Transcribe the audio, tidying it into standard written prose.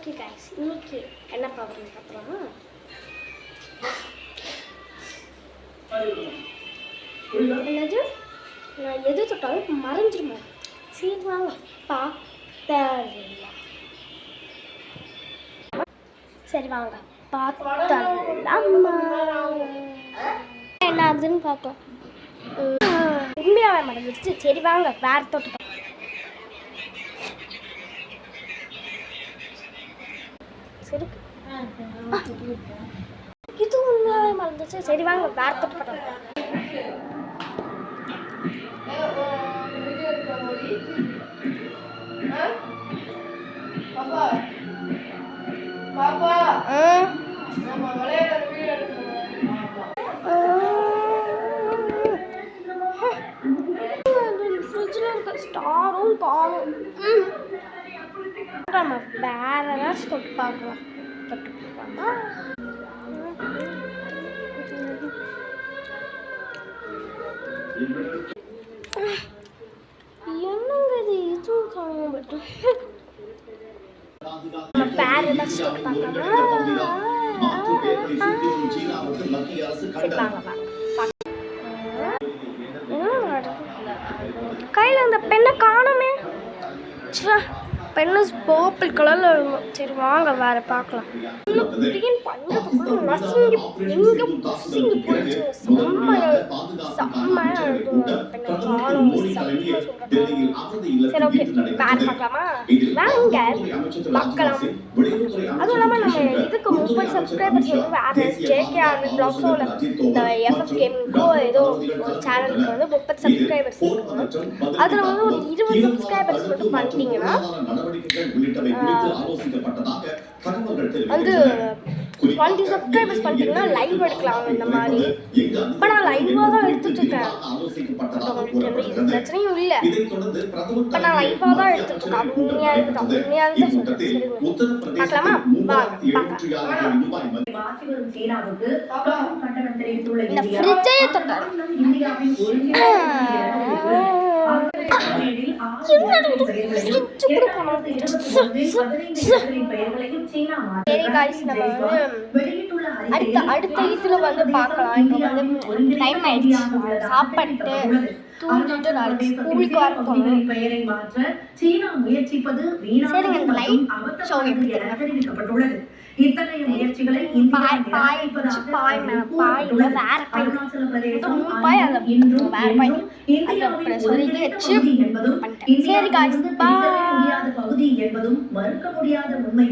Okay guys இன்னைக்கு என்ன பார்க்கணும் பார்க்கலாமா? என்னது நான் எது தொட்டாலும் மறைஞ்சிருமா? சரி வாங்க பார்த்தரலாம். சரி வாங்க பார்த்தரலாமா? என்ன ஆகுதுன்னு பார்க்கலாம். உண்மையாகவே மறந்துடுச்சு. சரி வாங்க வேறு தொட்டு சரி இது உண்மையாகவே மறந்துச்சு. சரி வாங்க வேறு தொட்டு பார்க்கலாம். ஃப்ரிட்ஜில் இருக்க ஸ்டாரும் காணும். நம்ம வேற ஏதாச்சும் தொட்டு பார்க்கலாம். தொட்டு பார்க்கலாமா? என்னங்க இது இதுவும் காணும். பட் நம்ம வேற ஏதாச்சும் தொட்டு பார்க்கலாமா? கையில் அந்த பெண்ணை காணுமே. பெண்ணு பர்பிள் கலரில் இருக்கும். சரி வாங்க வேறு பார்க்கலாம். பிகின் பண்ணுறதுக்குள்ள நசுங்கி எங்கே புசிங்கி போயிடுச்சு. செம்மையாக இருக்கும். பெண்ணை காணும். சரி ஓகே வேறு பார்க்கலாமா? வாங்க பார்க்கலாம். அதுவும் இல்லாமல் நம்ம இதுக்கு 30 சப்ஸ்கிரைபர்ஸ் வந்து வேறு JKR ப்ளாக்ஸோ இல்லை இந்த FF கேமிங்கோ ஏதோ ஒரு சேனலுக்கு வந்து 30 சப்ஸ்கிரைபர்ஸ் இருக்குது. அதில் வந்து ஒரு 20 சப்ஸ்கிரைபர்ஸ் மட்டும் பண்ணிட்டீங்கன்னா வந்து 20 சப்ஸ்கிரைபர்ஸ் பண்ணிட்டீங்கன்னா லைவ் எடுக்கலாம். இந்த மாதிரி இப்போ நான் லைவாக தான் எடுத்துட்டு இருக்கேன். உங்களுக்கு பிரச்சனையும் இல்லை. இப்போ நான் லைவாக தான் எடுத்துட்டு இருக்கேன். அது உண்மையாக தான் சொல்கிறேன். பார்க்கலாமா? இந்த ஃப்ரிட்ஜையே தொட்டார். சரி காய்ஸ் நம்ம வந்து அடுத்த இதில் வந்து பார்க்கலாம். இப்போ வந்து டைம் ஆயிடுச்சு. சாப்பிட்டு தூங்கிட்டு நாளைக்கு ஸ்கூலுக்கு வர போகணும். சரிங்க இந்த லைட் ஷோ எப்படி தெரியும்? இத்தகைய முயற்சிகளை பாய் மேல பாய் இல்ல வேற பாய் பாய் அந்த வேற பாய் அந்த சொல்லி வச்சு சரி காய்ஸ் பாய். பகுதி என்பதும் மறுக்க முடியாத உண்மை.